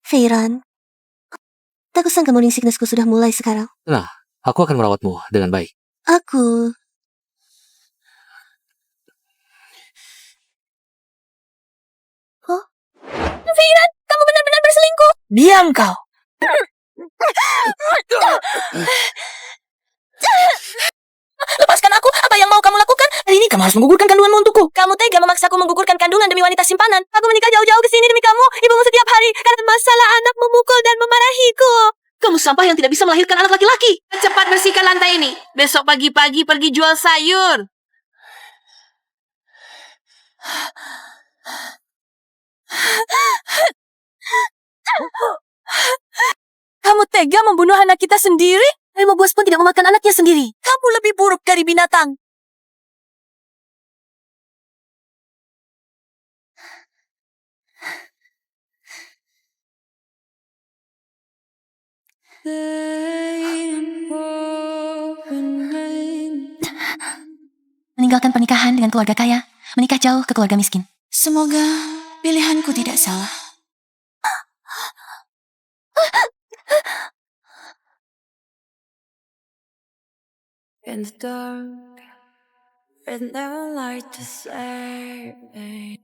Feiran, tak sangka morning sicknessku sudah mulai sekarang. Nah, aku akan merawatmu dengan baik. Aku... Oh? Feiran, kamu benar-benar berselingkuh! Diam kau! Lepaskan aku, apa yang mau kamu lakukan? Hari ini kamu harus menggugurkan kandunganmu untukku. Kamu tega memaksaku menggugurkan kandungan demi wanita simpanan. Aku menikah jauh-jauh ke sini demi kamu, ibumu setiap hari, karena masalah anak memukul dan memarahiku. Kamu sampah yang tidak bisa melahirkan anak laki-laki. Cepat bersihkan lantai ini. Besok pagi-pagi pergi jual sayur. Kamu tega membunuh anak kita sendiri? Harimau buas pun tidak memakan anaknya sendiri. Kamu lebih buruk dari binatang. Meninggalkan pernikahan dengan keluarga kaya, menikah jauh ke keluarga miskin. Semoga pilihanku tidak salah. In the dark, with no light to save me.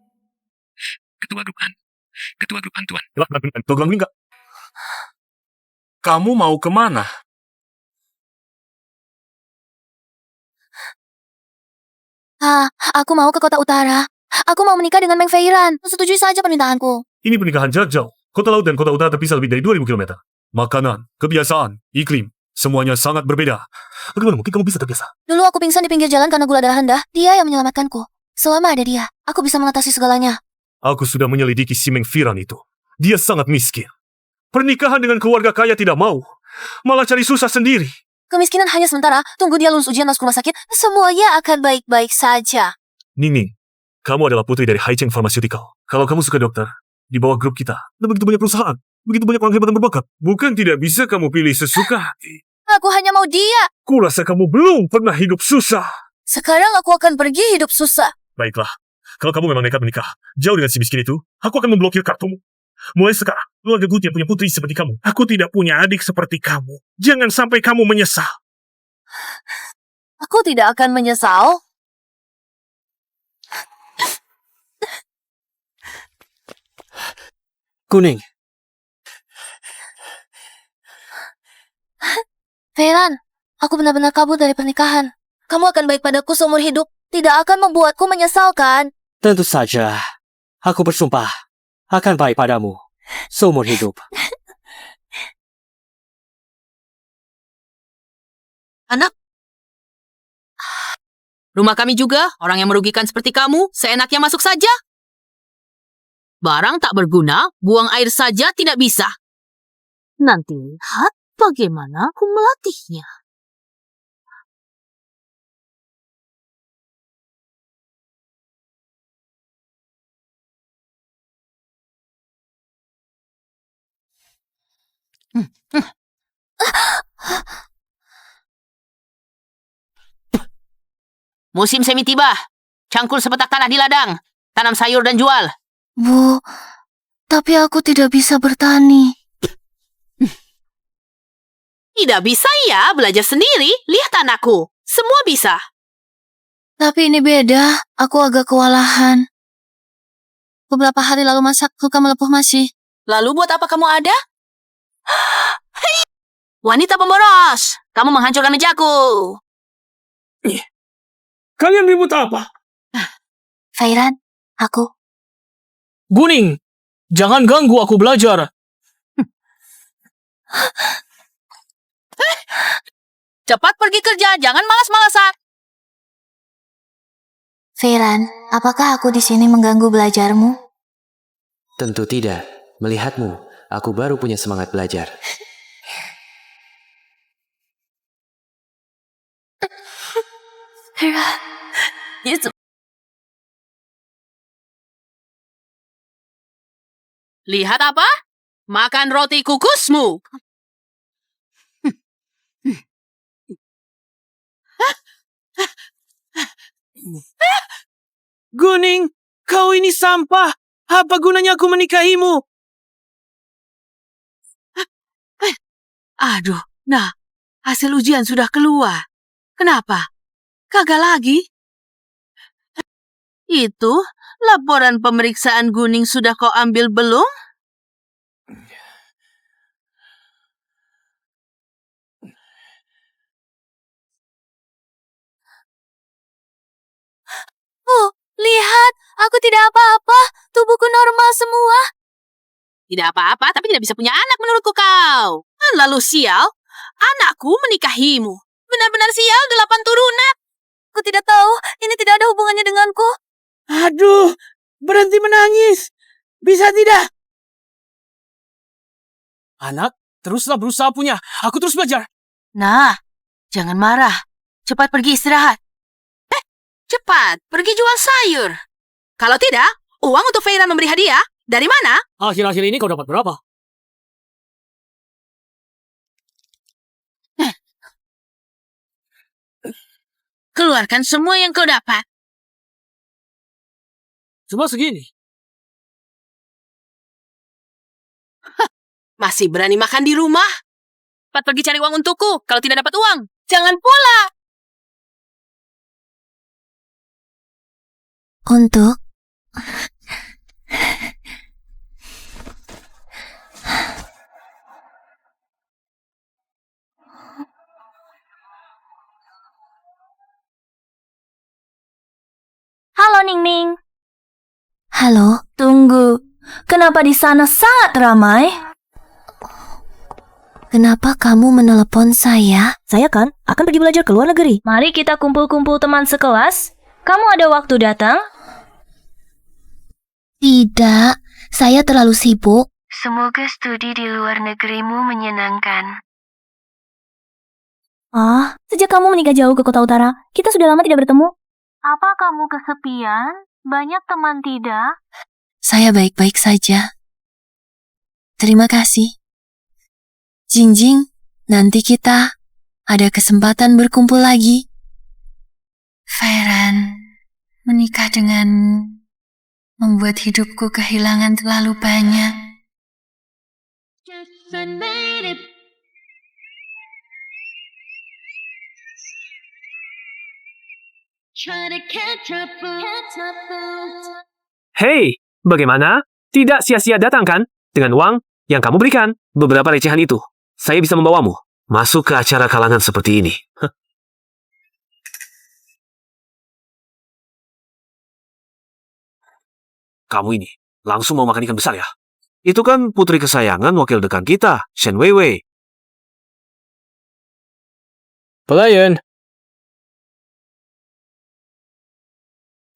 Ketua grup Antuan. Ketua grup enggak. Kamu mau kemana? Aku mau ke kota utara. Aku mau menikah dengan Meng Feiran. Setujui saja permintaanku. Ini pernikahan jarak jauh. Kota laut dan kota utara terpisah lebih dari 2000 km. Makanan, kebiasaan, iklim, semuanya sangat berbeda. Bagaimana mungkin kamu bisa terbiasa? Dulu aku pingsan di pinggir jalan karena gula darah rendah. Dia yang menyelamatkanku. Selama ada dia, aku bisa mengatasi segalanya. Aku sudah menyelidiki si Meng Feiran itu. Dia sangat miskin. Pernikahan dengan keluarga kaya tidak mau. Malah cari susah sendiri. Kemiskinan hanya sementara. Tunggu dia lulus ujian masuk rumah sakit. Semuanya akan baik-baik saja. Ning, kamu adalah putri dari Haicheng Pharmaceutical. Kalau kamu suka dokter, di bawah grup kita, ada begitu banyak perusahaan. Begitu banyak orang hebat dan berbakat. Bukan tidak bisa kamu pilih sesuka hati. Aku hanya mau dia. Kurasa kamu belum pernah hidup susah. Sekarang aku akan pergi hidup susah. Baiklah, kalau kamu memang nekat menikah, jauh dengan si miskin itu, aku akan memblokir kartumu. Mulai sekarang, keluarga gue tidak punya putri seperti kamu. Aku tidak punya adik seperti kamu. Jangan sampai kamu menyesal. Aku tidak akan menyesal. Kuning. Feiran, aku benar-benar kabur dari pernikahan. Kamu akan baik padaku seumur hidup. Tidak akan membuatku menyesalkan. Tentu saja. Aku bersumpah akan baik padamu seumur hidup. Anak. Rumah kami juga, orang yang merugikan seperti kamu, seenaknya masuk saja. Barang tak berguna, buang air saja tidak bisa. Nanti lihat bagaimana aku melatihnya. Musim semi tiba. Cangkul sepetak tanah di ladang. Tanam sayur dan jual. Bu, tapi aku tidak bisa bertani. Tidak bisa ya, belajar sendiri. Lihat anakku. Semua bisa. Tapi ini beda, aku agak kewalahan. Beberapa hari lalu masak, luka melepuh masih. Lalu buat apa kamu ada? Wanita pemboros, kamu menghancurkan mejaku. Kalian ribut apa? Feiran, aku. Guning, jangan ganggu aku belajar. Cepat pergi kerja, jangan malas-malasan. Feiran, apakah aku di sini mengganggu belajarmu? Tentu tidak. Melihatmu, aku baru punya semangat belajar. Feiran, Lihat apa? Makan roti kukusmu. Guning, kau ini sampah. Apa gunanya aku menikahimu? Aduh, nah, hasil ujian sudah keluar. Kenapa? Gagal lagi? Itu, laporan pemeriksaan Guning sudah kau ambil belum? Oh, lihat, aku tidak apa-apa. Tubuhku normal semua. Tidak apa-apa, tapi tidak bisa punya anak menurutku kau. Lalu sial, anakku menikahimu. Benar-benar sial, 8 turunan. Aku tidak tahu, ini tidak ada hubungannya denganku. Aduh, berhenti menangis. Bisa tidak? Anak, teruslah berusaha punya. Aku terus belajar. Nah, jangan marah. Cepat pergi istirahat. Cepat, pergi jual sayur. Kalau tidak, uang untuk Feiran memberi hadiah. Dari mana? Akhir-akhir ini kau dapat berapa? Keluarkan semua yang kau dapat. Cuma segini. Masih berani makan di rumah? Cepat pergi cari uang untukku. Kalau tidak dapat uang, jangan pula. Untuk Halo, Ning. halo, Tunggu. Kenapa di sana sangat ramai? kenapa kamu menelepon saya? Saya kan akan pergi belajar ke luar negeri. Mari kita kumpul-kumpul teman sekelas. Kamu ada waktu datang? Tidak, saya terlalu sibuk. Semoga studi di luar negerimu menyenangkan. Ah, sejak kamu menikah jauh ke kota utara, kita sudah lama tidak bertemu. Apa kamu kesepian? Banyak teman tidak? Saya baik-baik saja. Terima kasih. Jingjing, nanti kita ada kesempatan berkumpul lagi. Feiran, menikah denganmu membuat hidupku kehilangan terlalu banyak. Hei, bagaimana? Tidak sia-sia datang kan? Dengan uang yang kamu berikan, beberapa recehan itu, saya bisa membawamu masuk ke acara kalangan seperti ini. Kamu ini, langsung mau makan ikan besar ya? Itu kan putri kesayangan wakil dekan kita, Shen Weiwei. Pelayan.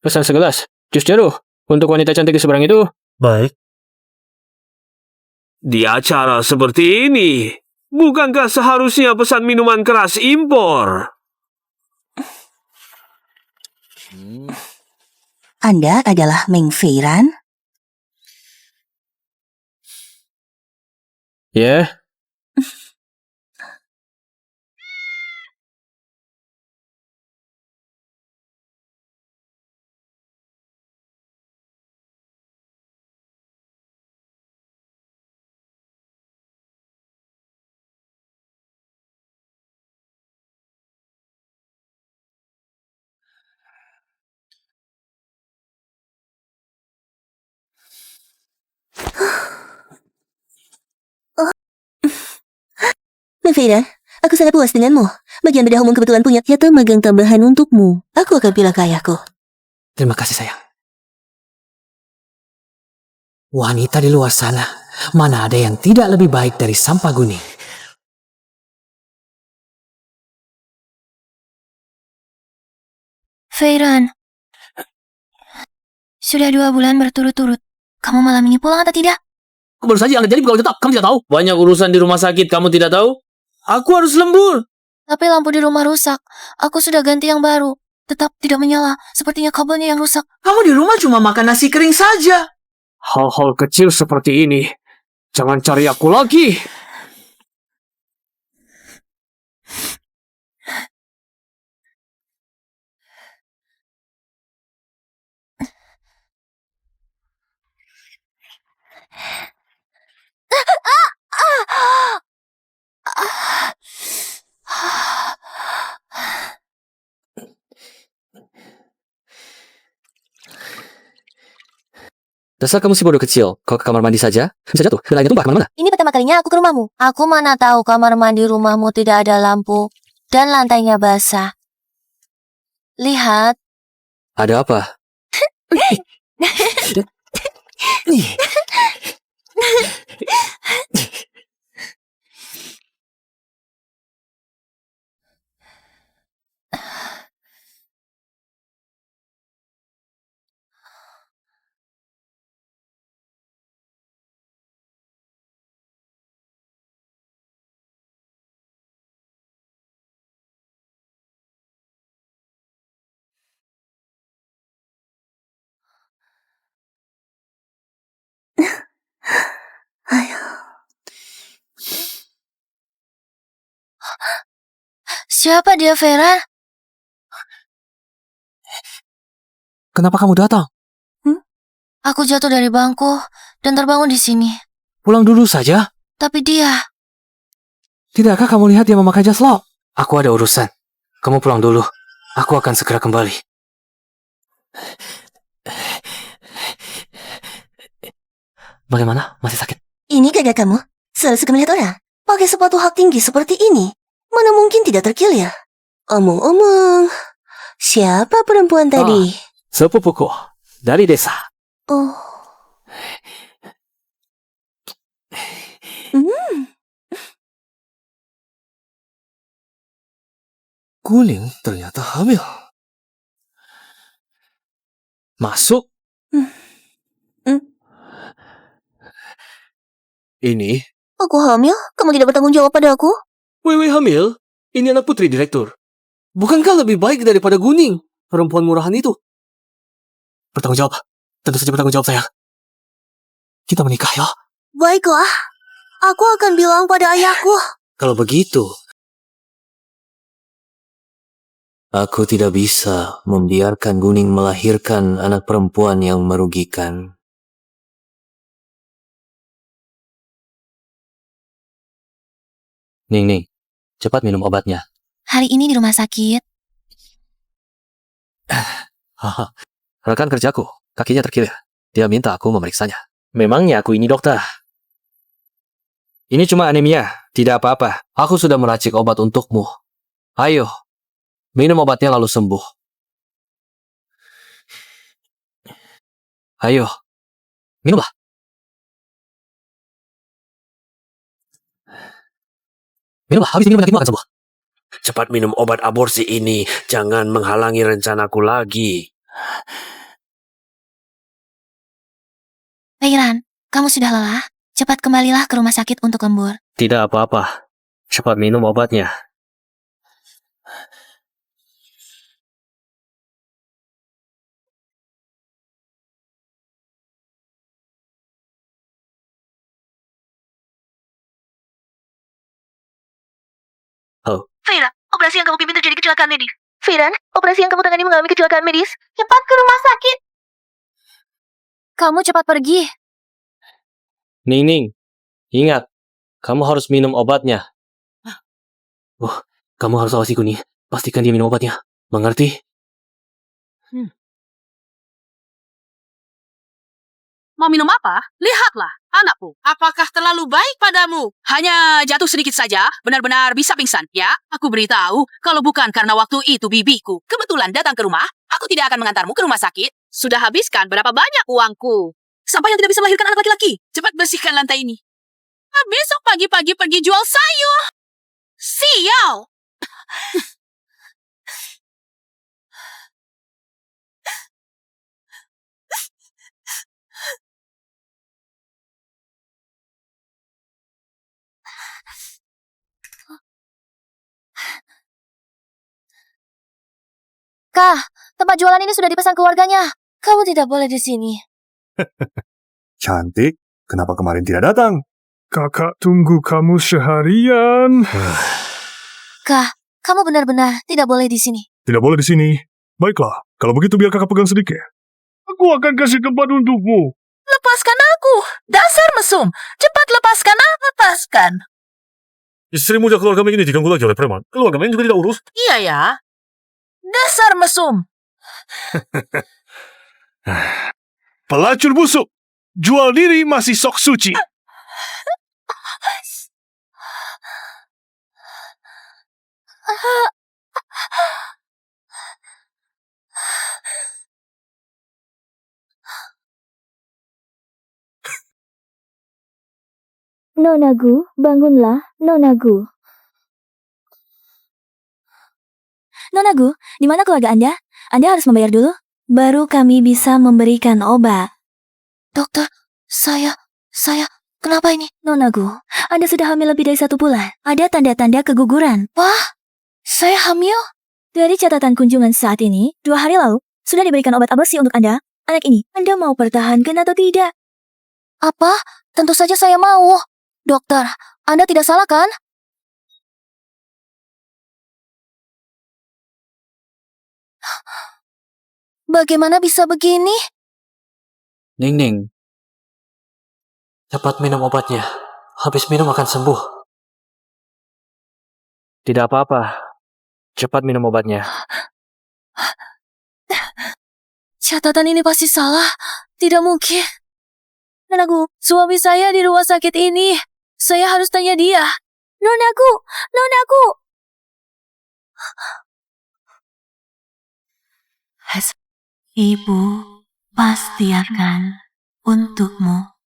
Pesan segelas. Jus jeruk. Untuk wanita cantik di seberang itu. Baik. Di acara seperti ini, bukankah seharusnya pesan minuman keras impor? Anda adalah Meng Feiran? Ya. Meng Feiran, aku sangat puas denganmu. Bagian bedah umum kebetulan punya jatah magang tambahan untukmu. Aku akan bilang ke ayahku. Terima kasih sayang. Wanita di luar sana, mana ada yang tidak lebih baik dari Sampah Guning? Feiran, sudah 2 bulan berturut-turut. Kamu malam ini pulang atau tidak? Aku baru saja angkat jadi pegawai tetap. Kamu tidak tahu? Banyak urusan di rumah sakit. Kamu tidak tahu? Aku harus lembur. Tapi lampu di rumah rusak. Aku sudah ganti yang baru. Tetap tidak menyala. Sepertinya kabelnya yang rusak. Kamu di rumah cuma makan nasi kering saja. Hal-hal kecil seperti ini. Jangan cari aku lagi. Dasar kamu si bodoh kecil. Kau ke kamar mandi saja, bisa jatuh dan airnya tumpah kemana-mana. Ini pertama kalinya aku ke rumahmu. Aku mana tahu kamar mandi rumahmu tidak ada lampu dan lantainya basah. Lihat, Ada apa? siapa dia, Vera? Kenapa kamu datang? Aku jatuh dari bangku dan terbangun di sini. Pulang dulu saja. Tapi dia, Tidakkah kamu lihat dia memakai jas lab? Aku ada urusan. Kamu pulang dulu. Aku akan segera kembali. Bagaimana? Masih sakit? Ini gagak kamu? Selalu suka melihat orang. Pakai sepatu hak tinggi seperti ini. Mana mungkin tidak terkilir? Omong-omong, siapa perempuan tadi? Sepupuku dari desa. Oh. Guling ternyata hamil. Masuk. Ini? Aku hamil? Kamu tidak bertanggung jawab pada aku? Wewe hamil? Ini anak putri direktur. Bukankah lebih baik daripada Guning, perempuan murahan itu? Bertanggung jawab. Tentu saja bertanggung jawab, sayang. Kita menikah, ya. Baiklah. Aku akan bilang pada ayahku. Kalau begitu, aku tidak bisa membiarkan Guning melahirkan anak perempuan yang merugikan. Ning, cepat minum obatnya. hari ini di rumah sakit. Haha, rekan kerjaku, kakinya terkilir. Dia minta aku memeriksanya. Memangnya aku ini dokter? Ini cuma anemia, tidak apa-apa. Aku sudah meracik obat untukmu. Ayo, minum obatnya lalu sembuh. Ayo, minumlah. Minumlah, habis ini penyakitmu akan sembuh. Cepat minum obat aborsi ini. Jangan menghalangi rencanaku lagi. Peiran, kamu sudah lelah? Cepat kembalilah ke rumah sakit untuk lembur. Tidak apa-apa. Cepat minum obatnya. Vera, operasi yang kamu pimpin terjadi kecelakaan medis. Vera, operasi yang kamu tangani mengalami kecelakaan medis. Cepat ke rumah sakit. Kamu cepat pergi. Ning, ingat. Kamu harus minum obatnya. Kamu harus awasi Guning. Pastikan dia minum obatnya. Mengerti? Mau minum apa? Lihatlah, anakku. Apakah terlalu baik padamu? Hanya jatuh sedikit saja, benar-benar bisa pingsan. Ya, aku beritahu, kalau bukan karena waktu itu bibiku kebetulan datang ke rumah, aku tidak akan mengantarmu ke rumah sakit. Sudah habiskan berapa banyak uangku. Sampai yang tidak bisa melahirkan anak laki-laki. Cepat bersihkan lantai ini. Besok pagi-pagi pergi jual sayur. Sial! Kah, tempat jualan ini sudah dipesan keluarganya. Kamu tidak boleh di sini. Cantik, kenapa kemarin tidak datang? Kakak tunggu kamu seharian. Kah, kamu benar-benar tidak boleh di sini. Tidak boleh di sini. Baiklah, kalau begitu biar kakak pegang sedikit. Aku akan kasih tempat untukmu. Lepaskan aku! Dasar mesum! Cepat lepaskan aku! Lepaskan! Istri muda keluarga Meng ini diganggu lagi oleh preman. Keluarga Meng juga tidak urus. Iya ya. Dasar mesum! Pelacur busuk! Jual diri masih sok suci. Nonagu, bangunlah, Nonagu. Nonagu, di mana keluarga Anda? Anda harus membayar dulu. Baru kami bisa memberikan obat. Dokter, saya, kenapa ini? Nonagu, Anda sudah hamil lebih dari 1 bulan. Ada tanda-tanda keguguran. Wah, saya hamil? Dari catatan kunjungan saat ini, 2 hari lalu, sudah diberikan obat aborsi untuk Anda. Anak ini, Anda mau pertahankan atau tidak? Apa? Tentu saja saya mau. Dokter, Anda tidak salah kan? Bagaimana bisa begini? Ning. Cepat minum obatnya. Habis minum akan sembuh. Tidak apa-apa. Cepat minum obatnya. Catatan ini pasti salah. Tidak mungkin. Nonagu, suami saya di rumah sakit ini. Saya harus tanya dia. Nonagu! Ibu pasti akan untukmu.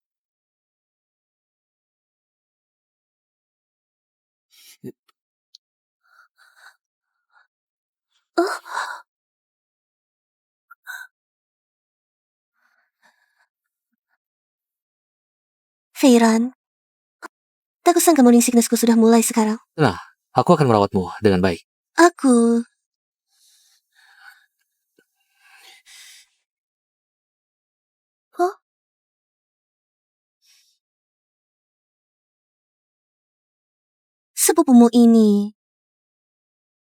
Feiran, tak kusangka morning sicknessku sudah mulai sekarang. Nah, aku akan merawatmu dengan baik. Aku... Hah? Sepupumu ini...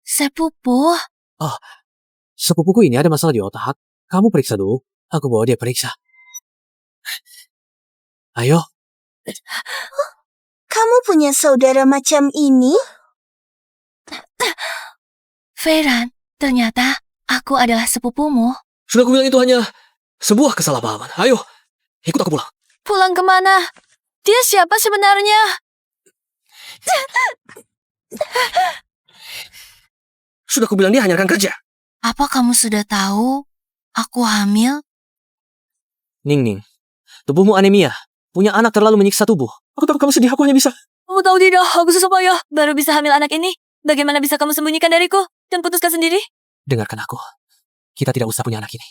Sepupu? Sepupuku ini ada masalah di otak. Kamu periksa dulu. Aku bawa dia periksa. Ayo. Kamu punya saudara macam ini? Feiran, ternyata aku adalah sepupumu. Sudah aku bilang itu hanya sebuah kesalahpahaman. Ayo, ikut aku pulang. Pulang kemana? Dia siapa sebenarnya? Sudah aku bilang dia hanya rekan kerja. Apa kamu sudah tahu aku hamil? Ning. Tubuhmu anemia. Punya anak terlalu menyiksa tubuh. Aku tahu kamu sedih, aku hanya bisa. Kamu tahu tidak, aku susah payah. Baru bisa hamil anak ini. Bagaimana bisa kamu sembunyikan dariku dan putuskan sendiri? Dengarkan aku. Kita tidak usah punya anak ini.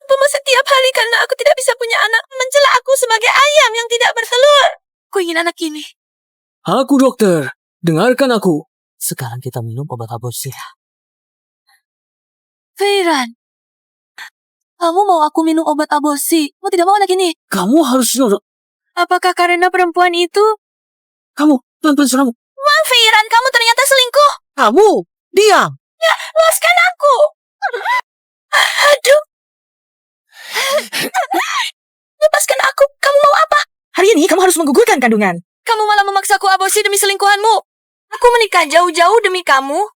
Mama setiap hari karena aku tidak bisa punya anak mencela aku sebagai ayam yang tidak bertelur. Aku ingin anak ini. Aku dokter. Dengarkan aku. Sekarang kita minum obat aborsi. Feiran, kamu mau aku minum obat aborsi? Kamu tidak mau anak ini? Kamu harus nurut. Apakah karena perempuan itu? Kamu, pelan-pelan suaramu. Wah, Feiran, kamu ternyata selingkuh. Kamu, diam. Ya, lepaskan aku. Aduh. Lepaskan aku. Kamu mau apa? Hari ini kamu harus menggugurkan kandungan. Kamu malah memaksaku aborsi demi selingkuhanmu. Aku menikah jauh-jauh demi kamu.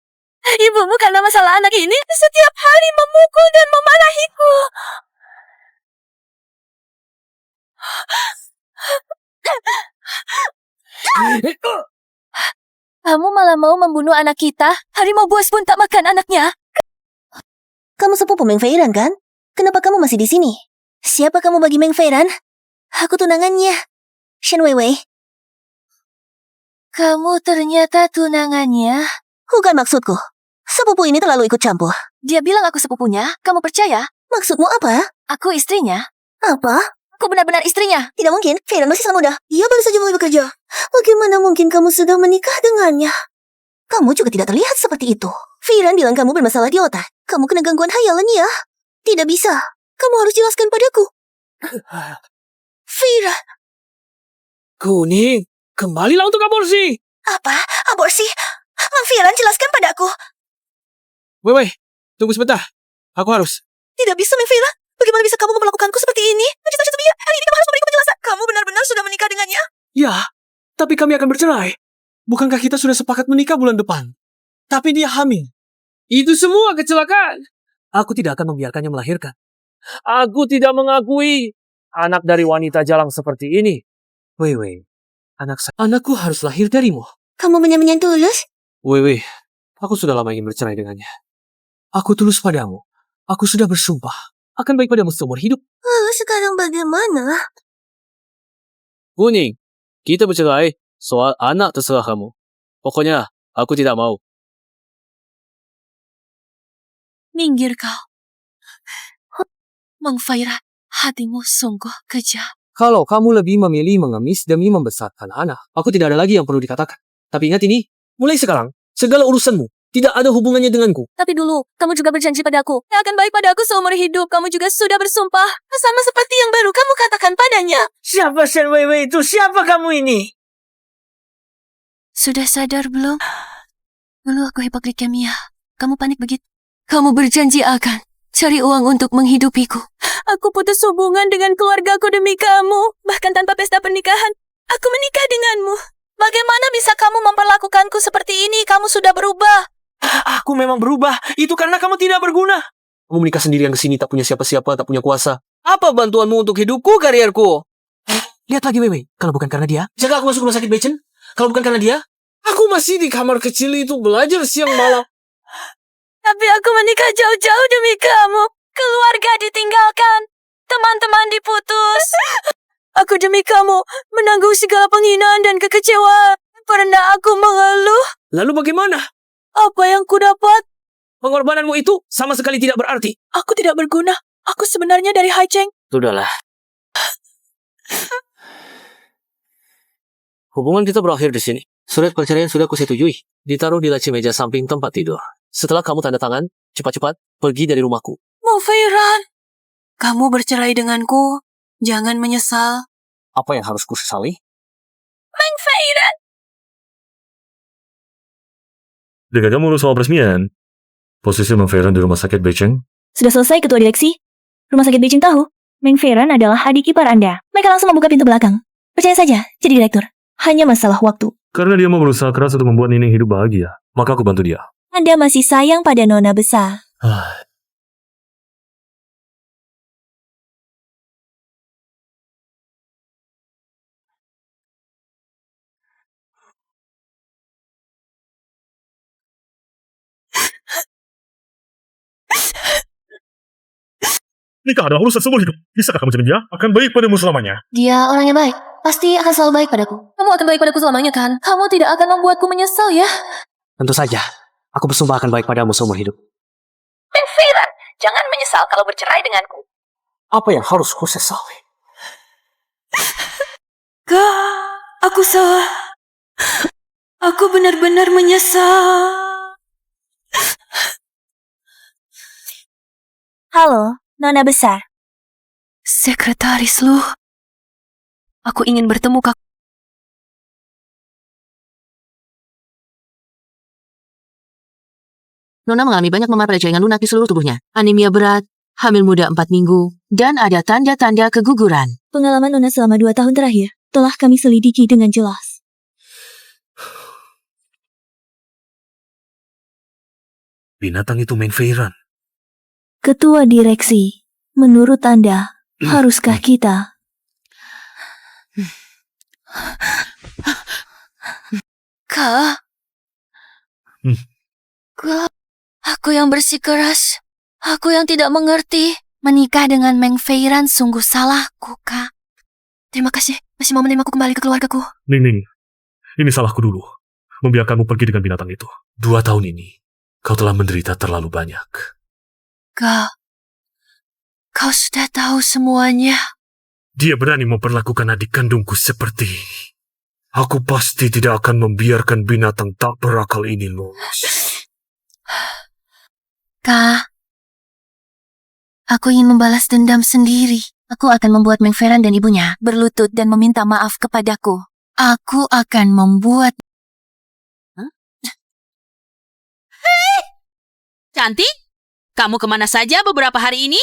Ibumu karena masalah anak ini setiap hari memukul dan memarahiku. Kamu malah mau membunuh anak kita? Harimau buas pun tak makan anaknya. Kamu sepupu Meng Feiran kan? Kenapa kamu masih di sini? Siapa kamu bagi Meng Feiran? Aku tunangannya. Shen Weiwei. Kamu ternyata tunangannya. Bukan maksudku. Sepupu ini terlalu ikut campur. Dia bilang aku sepupunya. Kamu percaya? Maksudmu apa? Aku istrinya. Apa? Aku benar-benar istrinya. Tidak mungkin. Feiran masih sangat muda. Dia baru saja mulai bekerja. Bagaimana mungkin kamu sudah menikah dengannya? Kamu juga tidak terlihat seperti itu. Feiran bilang kamu bermasalah di otak. Kamu kena gangguan hayalan ya? Tidak bisa. Kamu harus jelaskan padaku. Feiran. Kuning, kembalilah untuk aborsi. Apa? Aborsi? Feiran, jelaskan padaku. Wei, tunggu sebentar. Aku harus. Tidak bisa, Meng Feiran. Bagaimana bisa kamu memperlakukanku seperti ini? Cita-cita dia. Hari ini kamu harus memberiku penjelasan. Kamu benar-benar sudah menikah dengannya? Ya, tapi kami akan bercerai. Bukankah kita sudah sepakat menikah bulan depan? Tapi dia hamil. Itu semua kecelakaan. Aku tidak akan membiarkannya melahirkan. Aku tidak mengakui anak dari wanita jalang seperti ini. Wei, anakku harus lahir darimu. Kamu benar-benar tulus? Wei, aku sudah lama ingin bercerai dengannya. Aku tulus padamu. Aku sudah bersumpah akan baik padamu seumur hidup. Sekarang bagaimana? Kuning, kita bercerai soal anak terserah kamu. Pokoknya, aku tidak mau. Minggir kau. Mang Fairan, hatimu sungguh kejam. Kalau kamu lebih memilih mengemis demi membesarkan anak, aku tidak ada lagi yang perlu dikatakan. Tapi ingat ini, mulai sekarang, segala urusanmu tidak ada hubungannya denganku. Tapi dulu, kamu juga berjanji padaku. Yang akan baik padaku seumur hidup. Kamu juga sudah bersumpah. Sama seperti yang baru kamu katakan padanya. Siapa Shen Weiwei itu? Siapa kamu ini? Sudah sadar belum? Dulu aku hipoglikemia. Kamu panik begitu. Kamu berjanji akan cari uang untuk menghidupiku. Aku putus hubungan dengan keluargaku demi kamu. Bahkan tanpa pesta pernikahan, aku menikah denganmu. Bagaimana bisa kamu memperlakukanku seperti ini? Kamu sudah berubah. Aku memang berubah. Itu karena kamu tidak berguna. Kamu menikah sendirian ke sini, tak punya siapa-siapa, tak punya kuasa. Apa bantuanmu untuk hidupku, karierku? Lihat lagi, Wewe. Kalau bukan karena dia, jaga aku masuk rumah sakit Bechen. Kalau bukan karena dia, aku masih di kamar kecil itu belajar siang malam. Tapi aku menikah jauh-jauh demi kamu. Keluarga ditinggalkan. Teman-teman diputus. Aku demi kamu menanggung segala penghinaan dan kekecewaan. Pernah aku mengeluh. Lalu bagaimana? Apa yang ku dapat? Pengorbananmu itu sama sekali tidak berarti. Aku tidak berguna. Aku sebenarnya dari Haicheng. Sudahlah. Hubungan kita berakhir di sini. Surat perceraian sudah kusetujui. Ditaruh di laci meja samping tempat tidur. Setelah kamu tanda tangan, cepat-cepat pergi dari rumahku. Mang Fairan, kamu bercerai denganku. Jangan menyesal. Apa yang harus kusesali? Mang Fairan. Dengan kamu urus soal peresmian, posisi Mang Fairan di rumah sakit Beijing. Sudah selesai, Ketua Direksi. Rumah sakit Beijing tahu, Meng Fairan adalah adik ipar Anda. Mereka langsung membuka pintu belakang. Percaya saja, jadi direktur. Hanya masalah waktu. Karena dia mau berusaha keras untuk membuat Nining hidup bahagia, maka aku bantu dia. Anda masih sayang pada Nona besar. Nikah adalah urusan seumur hidup. Bisakah kamu jamin dia akan baik padamu selamanya? Dia orang yang baik. Pasti akan selalu baik padaku. Kamu akan baik padaku selamanya kan? Kamu tidak akan membuatku menyesal ya? Tentu saja. Aku bersumpah akan baik padamu seumur hidup. Meng Fairan, jangan menyesal kalau bercerai denganku. Apa yang harus kusesali? Aku salah. Aku benar-benar menyesal. Halo, Nona besar. Sekretaris Lu. Aku ingin bertemu Kak. Nona mengalami banyak memar pada jaringan lunak di seluruh tubuhnya. Anemia berat, hamil muda 4 minggu, dan ada tanda-tanda keguguran. Pengalaman Nona selama 2 tahun terakhir telah kami selidiki dengan jelas. Binatang itu Meng Fairan. Ketua Direksi, menurut Anda, haruskah kita? Kak, aku yang bersikeras. Aku yang tidak mengerti. Menikah dengan Meng Fairan sungguh salahku, Kak. Terima kasih, masih mau menerimaku kembali ke keluargaku. Ning, ini salahku dulu. Membiarkanmu pergi dengan binatang itu. 2 tahun ini, kau telah menderita terlalu banyak. Kak, kau sudah tahu semuanya. Dia berani memperlakukan adik kandungku seperti ini. Aku pasti tidak akan membiarkan binatang tak berakal ini lolos. Kak, aku ingin membalas dendam sendiri. Aku akan membuat Meng Fairan dan ibunya berlutut dan meminta maaf kepadaku. Aku akan membuat... Hei! Cantik, kamu kemana saja beberapa hari ini?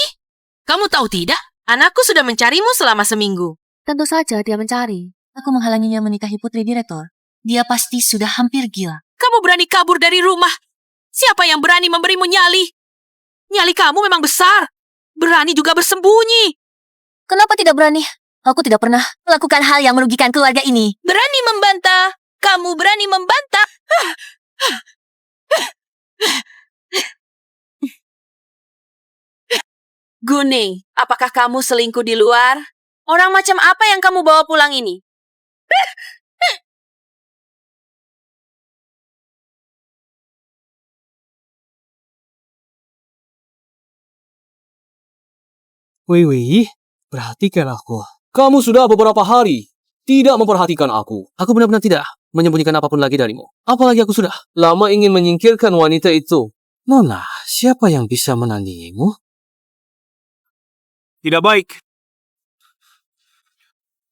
Kamu tahu tidak? Anakku sudah mencarimu selama seminggu. Tentu saja dia mencari. Aku menghalanginya menikahi putri direktur. Dia pasti sudah hampir gila. Kamu berani kabur dari rumah. Siapa yang berani memberimu nyali? Nyali kamu memang besar. Berani juga bersembunyi. Kenapa tidak berani? Aku tidak pernah melakukan hal yang merugikan keluarga ini. Berani membantah. Kamu berani membantah. Guning, apakah kamu selingkuh di luar? Orang macam apa yang kamu bawa pulang ini? Wei, perhatikan aku. Kamu sudah beberapa hari tidak memperhatikan aku. Aku benar-benar tidak menyembunyikan apapun lagi darimu. Apalagi aku sudah lama ingin menyingkirkan wanita itu. Nona, siapa yang bisa menandingimu? Tidak baik.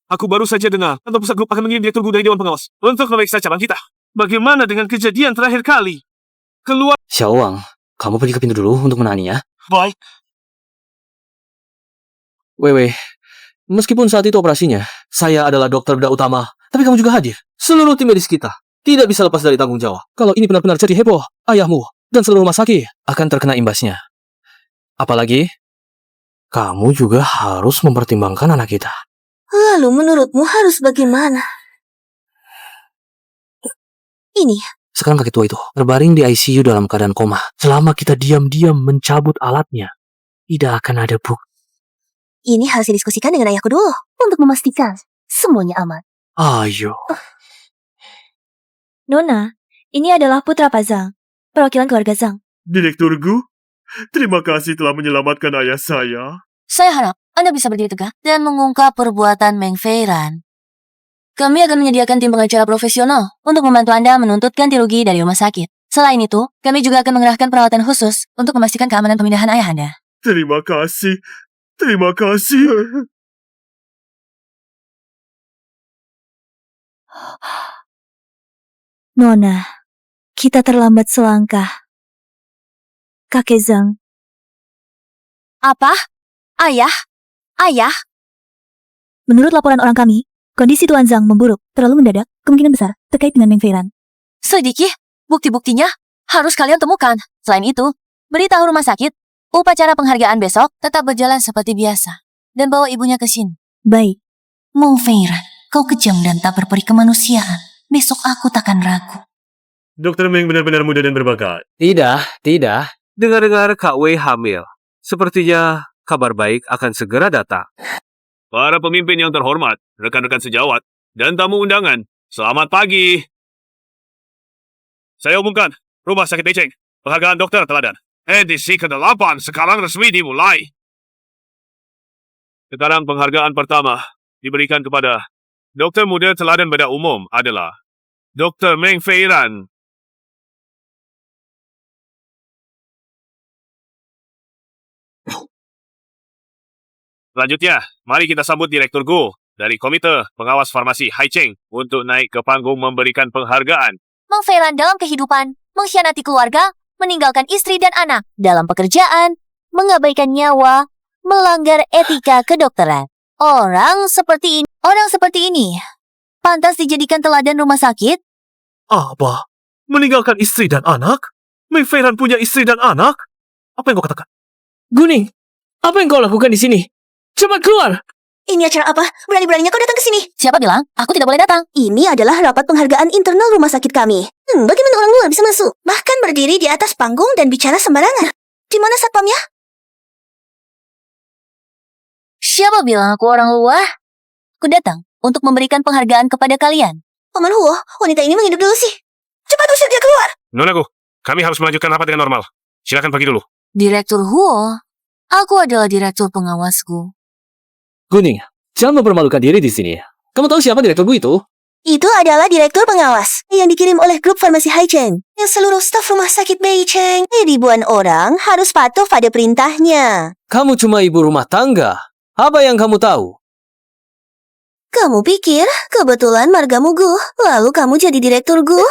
Aku baru saja dengar kantor pusat grup akan mengirim direktur dari Dewan Pengawas untuk memeriksa cabang kita. Bagaimana dengan kejadian terakhir kali? Keluar. Xiao Wang, kamu pergi ke pintu dulu untuk menanganinya. Baik. Wei, meskipun saat itu operasinya, saya adalah dokter bedah utama, tapi kamu juga hadir. Seluruh tim medis kita tidak bisa lepas dari tanggung jawab. Kalau ini benar-benar jadi heboh, ayahmu dan seluruh rumah sakit akan terkena imbasnya. Apalagi, kamu juga harus mempertimbangkan anak kita. Lalu menurutmu harus bagaimana? Ini. Sekarang kakek tua itu terbaring di ICU dalam keadaan koma. Selama kita diam-diam mencabut alatnya, tidak akan ada bukti. Ini harus didiskusikan dengan ayahku dulu untuk memastikan semuanya aman. Ayo. Nona, ini adalah putra Pak Zhang, perwakilan keluarga Zhang. Direktur Gu, terima kasih telah menyelamatkan ayah saya. Saya harap Anda bisa berdiri tegak dan mengungkap perbuatan Meng Feiran. Kami akan menyediakan tim pengacara profesional untuk membantu Anda menuntut ganti rugi dari rumah sakit. Selain itu, kami juga akan mengerahkan perawatan khusus untuk memastikan keamanan pemindahan ayah Anda. Terima kasih. Terima kasih. Nona, kita terlambat selangkah. Kakek Zhang. Apa? Ayah? Ayah? Menurut laporan orang kami, kondisi Tuan Zhang memburuk terlalu mendadak, kemungkinan besar terkait dengan Meng Feiran. Selidiki, bukti-buktinya harus kalian temukan. Selain itu, beritahu rumah sakit, upacara penghargaan besok tetap berjalan seperti biasa. Dan bawa ibunya ke sini. Baik. Meng Feiran, kau kejam dan tak berperi kemanusiaan. Besok aku takkan ragu. Dokter Meng benar-benar muda dan berbakat. Tidak. Dengar-dengar Kak Wei hamil. Sepertinya kabar baik akan segera datang. Para pemimpin yang terhormat, rekan-rekan sejawat, dan tamu undangan, selamat pagi. Saya umumkan, Rumah Sakit Beijing, penghargaan dokter teladan. Edisi ke-8 sekarang resmi dimulai. Sekarang penghargaan pertama diberikan kepada dokter muda teladan bedah umum adalah Dr. Meng Feiran. Selanjutnya, mari kita sambut Direktur Gu dari Komite Pengawas Farmasi Haicheng untuk naik ke panggung memberikan penghargaan. Meng Feiran dalam kehidupan, mengkhianati keluarga, meninggalkan istri dan anak dalam pekerjaan, mengabaikan nyawa, melanggar etika kedokteran. Orang seperti ini, pantas dijadikan teladan rumah sakit? Apa? Meninggalkan istri dan anak? Meng Feiran punya istri dan anak? Apa yang kau katakan? Guning, apa yang kau lakukan di sini? Cepat keluar! Ini acara apa? Berani-beraninya kau datang ke sini. Siapa bilang? Aku tidak boleh datang. Ini adalah rapat penghargaan internal rumah sakit kami. Bagaimana orang luar bisa masuk? Bahkan berdiri di atas panggung dan bicara sembarangan. Di mana satpamnya? Siapa bilang aku orang luar? Aku datang untuk memberikan penghargaan kepada kalian. Paman Huo, wanita ini menghidup dulu sih. Cepat usir dia keluar. Nonaku, kami harus melanjutkan rapat dengan normal. Silakan pergi dulu. Direktur Huo, aku adalah direktur pengawasku. Guning, jangan mempermalukan diri di sini. Kamu tahu siapa direktur Gu itu? Itu adalah direktur pengawas yang dikirim oleh grup farmasi Haicheng. Yang seluruh staf rumah sakit Beijing, ribuan orang harus patuh pada perintahnya. Kamu cuma ibu rumah tangga. Apa yang kamu tahu? Kamu pikir kebetulan margamu Gu, lalu kamu jadi direktur Gu?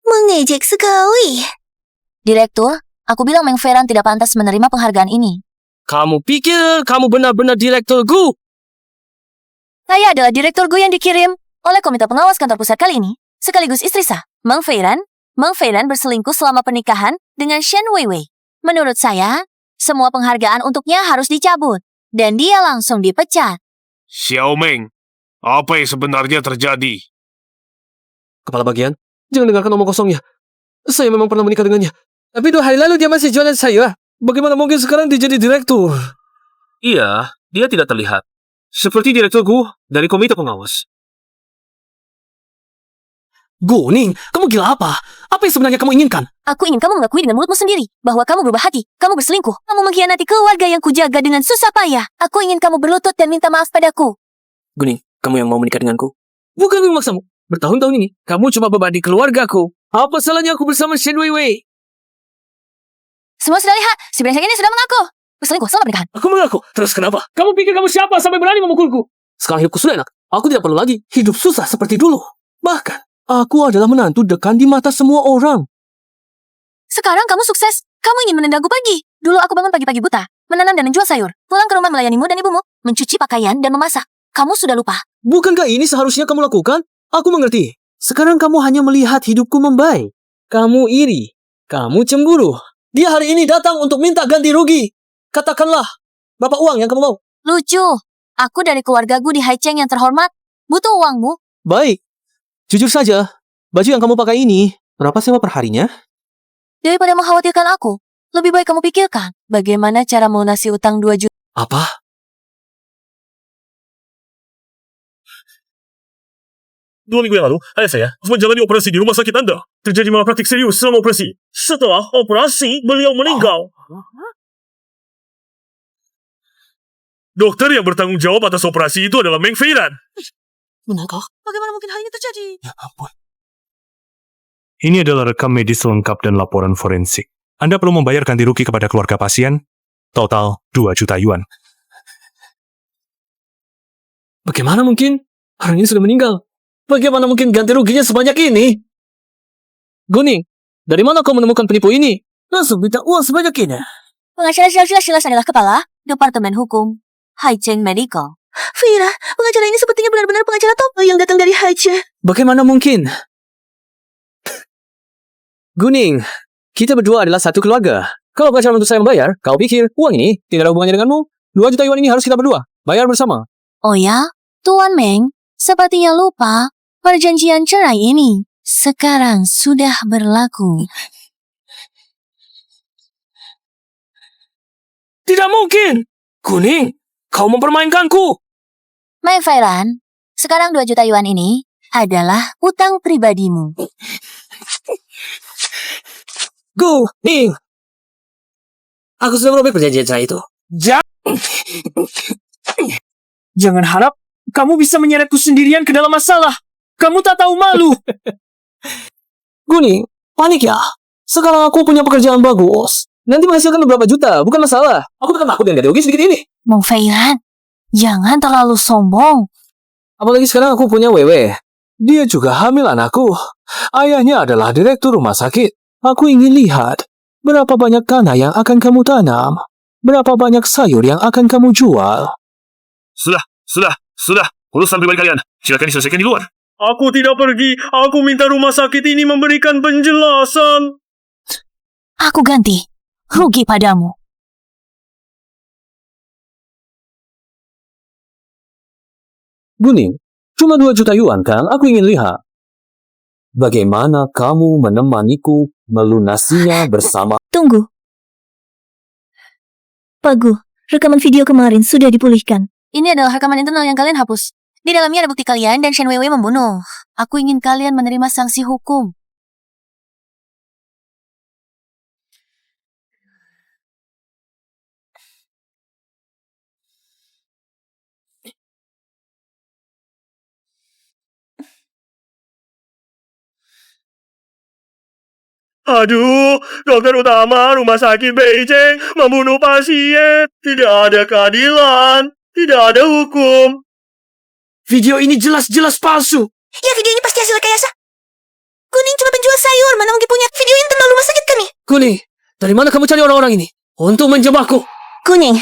Mengejek sekali. Direktur, aku bilang Meng Feiran tidak pantas menerima penghargaan ini. Kamu pikir kamu benar-benar direktur Gu? Saya adalah direktur Gu yang dikirim oleh komite pengawas kantor pusat kali ini, sekaligus istri sah, Meng Feiran. Meng Feiran berselingkuh selama pernikahan dengan Shen Weiwei. Menurut saya, semua penghargaan untuknya harus dicabut. dan dia langsung dipecat. Xiao Meng, apa yang sebenarnya terjadi? Kepala bagian, jangan dengarkan omong kosongnya. Saya memang pernah menikah dengannya. Tapi 2 hari lalu dia masih jualan sayur. Bagaimana mungkin sekarang dia jadi direktur? Iya, dia tidak terlihat. Seperti direkturku dari komite pengawas. Guning, kamu gila apa? Apa yang sebenarnya kamu inginkan? Aku ingin kamu mengakui dengan mulutmu sendiri bahwa kamu berubah hati, kamu berselingkuh, kamu mengkhianati keluarga yang kujaga dengan susah payah. Aku ingin kamu berlutut dan minta maaf padaku. Guning, kamu yang mau menikah denganku? Bukan memaksamu. Bertahun-tahun ini, kamu cuma beban di keluargaku. Apa salahnya aku bersama Shen Weiwei? Semua sudah lihat, si brengsek ini sudah mengaku berselingkuh selama pernikahan. Aku mengaku. Terus kenapa? Kamu pikir kamu siapa sampai berani memukulku? Sekarang hidupku sudah enak. Aku tidak perlu lagi hidup susah seperti dulu. Bahkan, aku adalah menantu dekan di mata semua orang. Sekarang kamu sukses. Kamu ingin menendangku pagi. Dulu aku bangun pagi-pagi buta, menanam dan menjual sayur, pulang ke rumah melayanimu dan ibumu, mencuci pakaian dan memasak. Kamu sudah lupa. Bukankah ini seharusnya kamu lakukan? Aku mengerti. Sekarang kamu hanya melihat hidupku membaik. Kamu iri. Kamu cemburu. Dia hari ini datang untuk minta ganti rugi. Katakanlah, berapa uang yang kamu mau? Lucu. Aku dari keluargaku di Haicheng yang terhormat. Butuh uangmu. Baik. Jujur saja, baju yang kamu pakai ini, berapa sewa per harinya? Daripada mengkhawatirkan aku, lebih baik kamu pikirkan bagaimana cara melunasi utang 2 juta. Apa? Dua minggu yang lalu, ayah saya menjalani operasi di rumah sakit Anda. Terjadi malapraktik serius selama operasi. Setelah operasi, beliau meninggal. Dokter yang bertanggung jawab atas operasi itu adalah Meng Feiran. Benarkah? Bagaimana mungkin hal ini terjadi? Ya ampun. Ini adalah rekam medis lengkap dan laporan forensik. Anda perlu membayar ganti rugi kepada keluarga pasien, total 2 juta yuan. Bagaimana mungkin? Orang ini sudah meninggal. Bagaimana mungkin ganti ruginya sebanyak ini? Guning, dari mana kau menemukan penipu ini? Langsung minta uang sebanyak ini. Pengacara jelas-jelas adalah kepala Departemen Hukum Haicheng Medical. Fira, pengacara ini sepertinya benar-benar pengacara top yang datang dari Haicheng. Bagaimana mungkin? Guning, kita berdua adalah satu keluarga. Kalau pengacara untuk saya membayar, kau pikir uang ini tidak ada hubungannya denganmu? 2 juta yuan ini harus kita berdua bayar bersama. Oh ya? Tuan Meng, sepertinya lupa perjanjian cerai ini sekarang sudah berlaku. Tidak mungkin! Guning, kau mempermainkanku! Meng Feiran, sekarang 2 juta yuan ini adalah utang pribadimu. Guning! Aku sudah merobek perjanjian cerai itu. Jangan harap kamu bisa menyeretku sendirian ke dalam masalah. Kamu tak tahu malu. Guning, panik ya? Sekarang aku punya pekerjaan bagus. Nanti menghasilkan beberapa juta, bukan masalah. Aku bukan takut dengan ganti rugi sedikit ini. Meng Feiran, jangan terlalu sombong. Apalagi sekarang aku punya Wewe. Dia juga hamil anakku. Ayahnya adalah direktur rumah sakit. Aku ingin lihat berapa banyak tanah yang akan kamu tanam. Berapa banyak sayur yang akan kamu jual. Sudah. Urusan pribadi kalian, silakan diselesaikan di luar. Aku tidak pergi. Aku minta rumah sakit ini memberikan penjelasan. Aku ganti rugi padamu. Guning, cuma 2 juta yuan kan? Aku ingin lihat. Bagaimana kamu menemaniku melunasinya bersama... Tunggu. Pak Gu, rekaman video kemarin sudah dipulihkan. Ini adalah rekaman internal yang kalian hapus. Di dalamnya ada bukti kalian dan Shen Weiwei membunuh. Aku ingin kalian menerima sanksi hukum. Aduh, dokter utama rumah sakit Beijing membunuh pasien. Tidak ada keadilan. Tidak ada hukum. Video ini jelas-jelas palsu. Ya, video ini pasti hasil rekayasa. Guning cuma penjual sayur. Mana mungkin punya video internal rumah sakit kami? Guning, dari mana kamu cari orang-orang ini? Untuk menjebakku. Guning,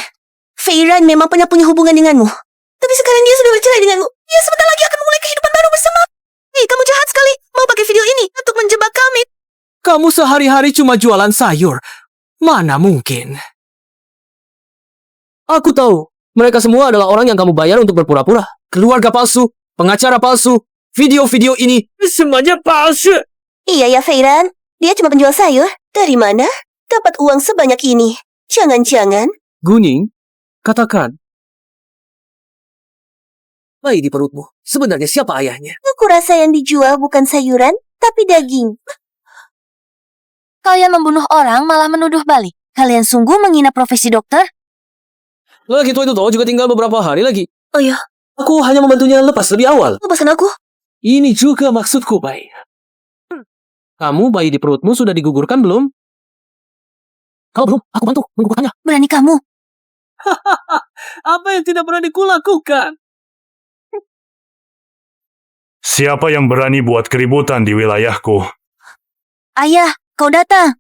Feiran memang pernah punya hubungan denganmu. Tapi sekarang dia sudah bercerai denganmu. Dia sebentar lagi akan memulai kehidupan baru bersama. Hei, kamu jahat sekali. Mau pakai video ini untuk menjebak kami. Kamu sehari-hari cuma jualan sayur. Mana mungkin? Aku tahu Mereka semua adalah orang yang kamu bayar untuk berpura-pura. Keluarga palsu, pengacara palsu, video-video ini, semuanya palsu. Iya ya, Feiran. Dia cuma penjual sayur. Dari mana dapat uang sebanyak ini? Jangan-jangan... Guning, katakan. Bayi di perutmu, sebenarnya siapa ayahnya? Aku rasa yang dijual bukan sayuran, tapi daging. Kalian membunuh orang malah menuduh balik. Kalian sungguh menghina profesi dokter? Lagi tua itu toh juga tinggal beberapa hari lagi. Oh ya, Aku hanya membantunya lepas lebih awal. lepaskan aku. Ini juga maksudku, Bayi. Kamu bayi di perutmu sudah digugurkan belum? Kalau belum, aku bantu menggugurkannya. Berani kamu? Apa yang tidak pernah dikulakukan? Siapa yang berani buat keributan di wilayahku? Ayah, kau datang.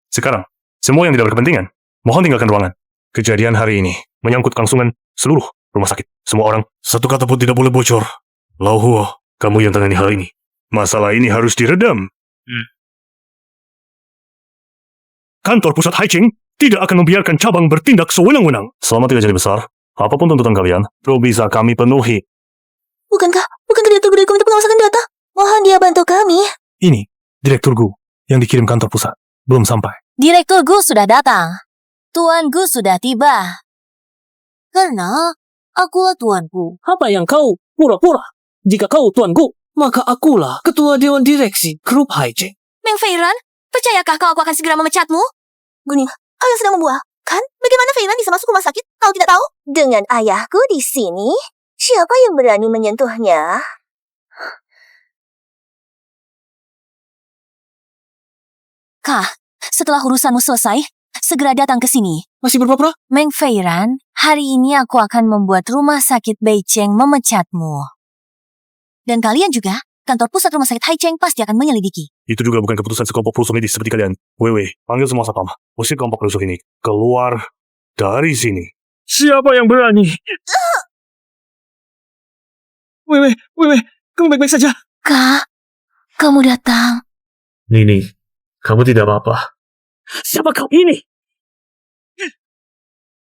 Sekarang, semua yang tidak berkepentingan, mohon tinggalkan ruangan. Kejadian hari ini menyangkut kelangsungan seluruh rumah sakit. Semua orang, satu kata pun tidak boleh bocor. Lau Huo, kamu yang tangani hal ini. Masalah ini harus diredam. Kantor pusat Haicheng tidak akan membiarkan cabang bertindak sewenang-wenang. Selama tidak jadi besar, apapun tuntutan kalian, perlu bisa kami penuhi. Bukankah Direktur Guru Komite Pengawasan Data? Mohon dia bantu kami. Ini, Direktur Gu, yang dikirim kantor pusat. Belum sampai. Direktur Gu sudah datang. Tuan Gu sudah tiba. Karena akulah tuanku. Apa yang kau pura-pura? Jika kau tuanku, maka akulah ketua dewan direksi grup Haicheng. Meng Feiran, percayakah kau aku akan segera memecatmu? Guning, ayah sedang membual. Kan? Bagaimana Feiran bisa masuk rumah sakit? Kau tidak tahu? Dengan ayahku di sini, siapa yang berani menyentuhnya? Kah, setelah urusanmu selesai, segera datang ke sini. Masih berpura-pura? Meng Feiran, hari ini aku akan membuat rumah sakit Beicheng memecatmu. Dan kalian juga, kantor pusat rumah sakit Haicheng pasti akan menyelidiki. Itu juga bukan keputusan sekelompok perusuh medis seperti kalian. Wewe, panggil semua satpam. Usir kelompok perusuh ini. Keluar dari sini. Siapa yang berani? Wewe, kamu baik-baik saja? Kak, kamu datang. Nini, kamu tidak apa-apa. Siapa kau ini?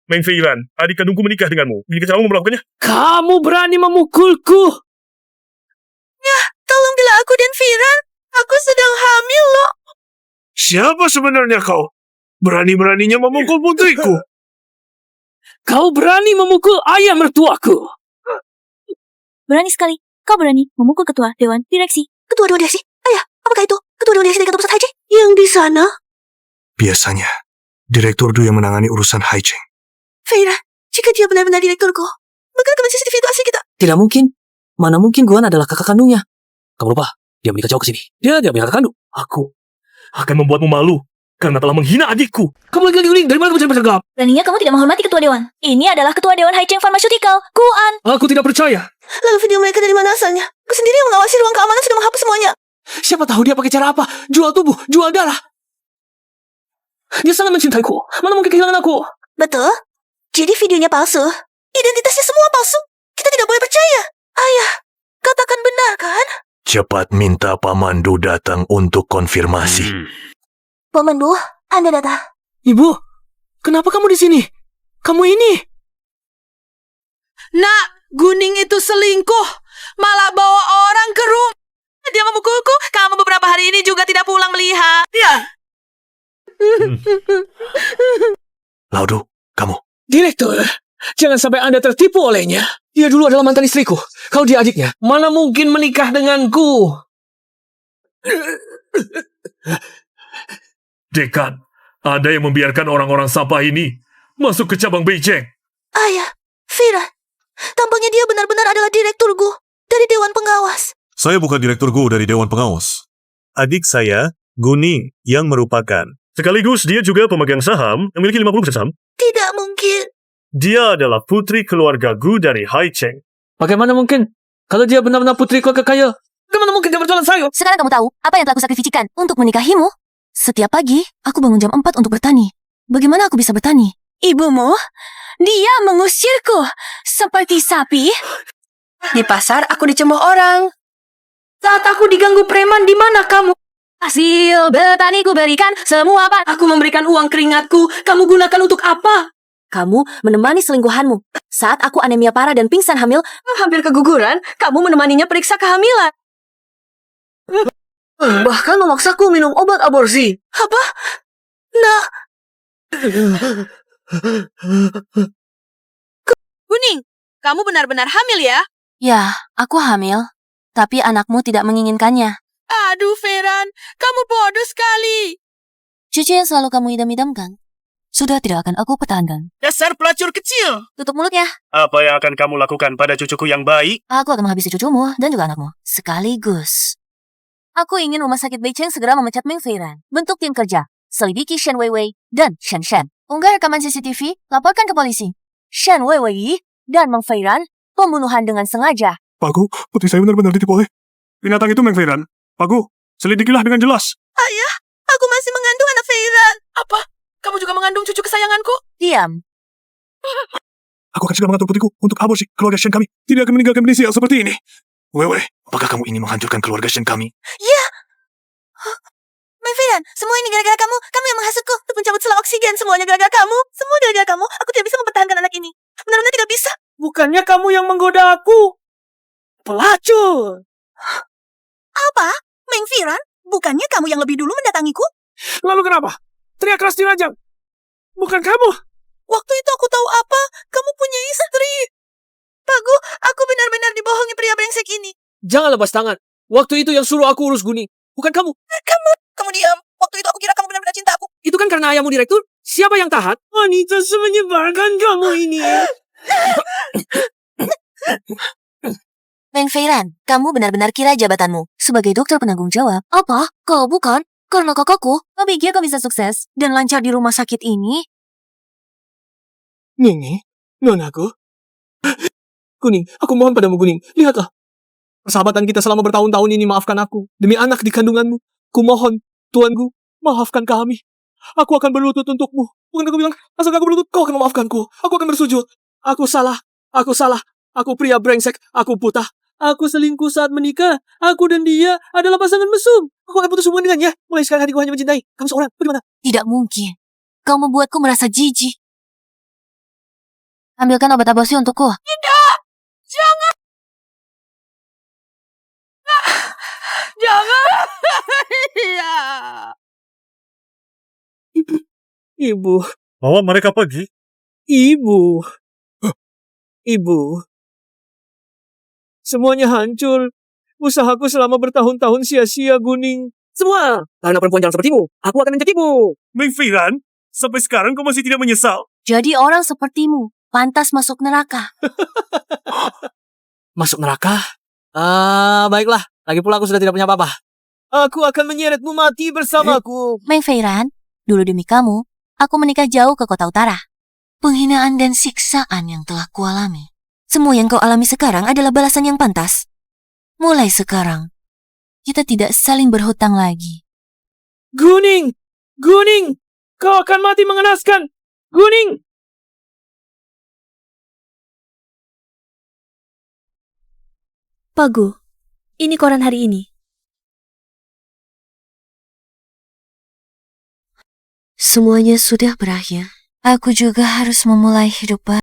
Meng Feiran, adik kandungku menikah denganmu. Ini kamu melakukannya? Kamu berani memukulku? Tolong bela aku dan Feiran. Aku sedang hamil loh. Siapa sebenarnya kau? Berani-beraninya memukul putriku. Kau berani memukul ayah mertuaku? Berani sekali. Kau berani memukul ketua dewan direksi. Ketua dewan direksi? Ayah, apakah itu? Ketua dewan direksi dari kantor pusat Haicheng? Yang di sana? Biasanya, Direktur Du yang menangani urusan Haicheng. Feiran, jika dia benar-benar direkturku, maka rekaman CCTV itu asli kita. Tidak mungkin. Mana mungkin Guan adalah kakak kandungnya? Kamu lupa, dia menikah jauh ke sini. Dia punya kakak kandung. Aku akan membuatmu malu karena telah menghina adikku. Kamu lagi uling. Dari mana kamu bisa bercakap? Beraninya kamu tidak menghormati ketua dewan. Ini adalah ketua dewan Haicheng Pharmaceutical, Guan. Aku tidak percaya. Lalu video mereka dari mana asalnya? Aku sendiri yang mengawasi ruang keamanan sudah menghapus semuanya. Siapa tahu dia pakai cara apa? Jual tubuh, jual darah. Dia sangat mencintaiku. Mana mungkin kehilangan aku? Betul. Jadi videonya palsu. Identitasnya semua palsu. Kita tidak boleh percaya. Ayah, katakan benar kan? Cepat minta Paman Du datang untuk konfirmasi. Paman Bu, Anda datang. Ibu, kenapa kamu di sini? Kamu ini? Nak, Guning itu selingkuh. Malah bawa orang ke rumah. Dia memukulku. Kamu beberapa hari ini juga tidak pulang melihat. Ya. Laudu, kamu. Direktur, jangan sampai Anda tertipu olehnya. Dia dulu adalah mantan istriku. Kau dia adiknya. Mana mungkin menikah denganku? Dekan, ada yang membiarkan orang-orang sampah ini masuk ke cabang Beicheng. Ayah, Feiran. Tampaknya dia benar-benar adalah direktur Gu dari Dewan Pengawas. Saya bukan Direktur Gu dari Dewan Pengawas. Adik saya, Guning, yang merupakan. Sekaligus dia juga pemegang saham yang memiliki 50% saham. Tidak mungkin. Dia adalah putri keluarga Gu dari Haicheng. Bagaimana mungkin? Kalau dia benar-benar putri keluarga kaya, bagaimana mungkin dia berjualan sayur? Sekarang kamu tahu apa yang telah kusakrifisikan untuk menikahimu? Setiap pagi, aku bangun jam 4 untuk bertani. Bagaimana aku bisa bertani? Ibumu, dia mengusirku seperti sapi. Di pasar aku dicemooh orang. Saat aku diganggu preman, di mana kamu? Hasil bertani ku berikan semua, Pak. Aku memberikan uang keringatku. Kamu gunakan untuk apa? Kamu menemani selingkuhanmu. Saat aku anemia parah dan pingsan hamil, hampir keguguran, kamu menemaninya periksa kehamilan. Bahkan memaksaku minum obat aborsi. Apa? Nah, Kuning, kamu benar-benar hamil ya? ya, aku hamil. Tapi anakmu tidak menginginkannya. Aduh, Feran, kamu bodoh sekali. Cucu yang selalu kamu idam-idamkan, sudah tidak akan aku pertahankan. Dasar pelacur kecil. Tutup mulutnya. Apa yang akan kamu lakukan pada cucuku yang baik? Aku akan menghabisi cucumu dan juga anakmu. Sekaligus. Aku ingin rumah sakit Beijing segera memecat Meng Feiran. Bentuk tim kerja. Selidiki Shen Weiwei dan Shen Shen. Unggah rekaman CCTV, laporkan ke polisi. Shen Weiwei dan Meng Feiran pembunuhan dengan sengaja. Pak Gu, putri saya benar-benar ditipu oleh binatang itu, Meng Feiran. Pak Gu, selidikilah dengan jelas. Ayah, aku masih mengandung anak Feiran. Apa? Kamu juga mengandung cucu kesayanganku? Diam. Aku akan segera mengatur putriku untuk aborsi. Keluarga Shen kami tidak akan meninggalkan kondisi yang seperti ini. Wewe, apakah kamu ingin menghancurkan keluarga Shen kami? Ya! Meng Feiran, semua ini gara-gara kamu. Kamu yang menghasutku untuk mencabut sela oksigen. Semuanya gara-gara kamu. Semua gara-gara kamu. Aku tidak bisa mempertahankan anak ini. Benar-benar tidak bisa. Bukannya kamu yang menggoda aku. Pelacur. Apa? Meng Feiran? Bukannya kamu yang lebih dulu mendatangiku? Lalu kenapa? Teriak keras di ranjang. Bukan kamu. Waktu itu aku tahu apa? Kamu punya istri. Pak Gu, aku benar-benar dibohongi pria brengsek ini. Jangan lepas tangan. Waktu itu yang suruh aku urus Guning. Bukan kamu. Kamu diam. Waktu itu aku kira kamu benar-benar cinta aku. Itu kan karena ayahmu direktur. Siapa yang tahan? Wanita semenyebalkan kamu ini. Meng Feiran, kamu benar-benar kira jabatanmu sebagai dokter penanggung jawab. Apa? Kau bukan? Karena kakakku, kau pikir kau bisa sukses dan lancar di rumah sakit ini? Nini, nonaku. Guning, aku mohon padamu, Guning. Lihatlah. Persahabatan kita selama bertahun-tahun ini, maafkan aku. Demi anak di kandunganmu. Ku mohon, tuanku, maafkan kami. Aku akan berlutut untukmu. Bukan aku bilang, asal aku berlutut, kau akan memaafkanku. Aku akan bersujud. Aku salah. Aku salah. Aku pria brengsek. Aku buta. Aku selingkuh saat menikah. Aku dan dia adalah pasangan mesum. Aku akan putus hubungan dengannya. Mulai sekarang hatiku hanya mencintai. Kamu seorang. Bagaimana? Tidak mungkin. Kau membuatku merasa jijik. Ambilkan obat aborsi untukku. Tidak! Jangan! Jangan! Ya. Ibu. Bawa mereka pergi. Ibu. Ibu. Semuanya hancur. Usahaku selama bertahun-tahun sia-sia, Guning. Semua. Karena perempuan jalan sepertimu, aku akan mencakimu. Meng Feiran, sampai sekarang kau masih tidak menyesal. Jadi orang sepertimu pantas masuk neraka. Masuk neraka? Baiklah. Lagi pula aku sudah tidak punya apa-apa. Aku akan menyeretmu mati bersamaku. Meng Feiran, dulu demi kamu, aku menikah jauh ke kota utara. Penghinaan dan siksaan yang telah kualami. Semua yang kau alami sekarang adalah balasan yang pantas. Mulai sekarang, kita tidak saling berhutang lagi. Guning! Guning! Kau akan mati mengenaskan! Guning! Pak Gu, ini koran hari ini. Semuanya sudah berakhir. Aku juga harus memulai hidup baru.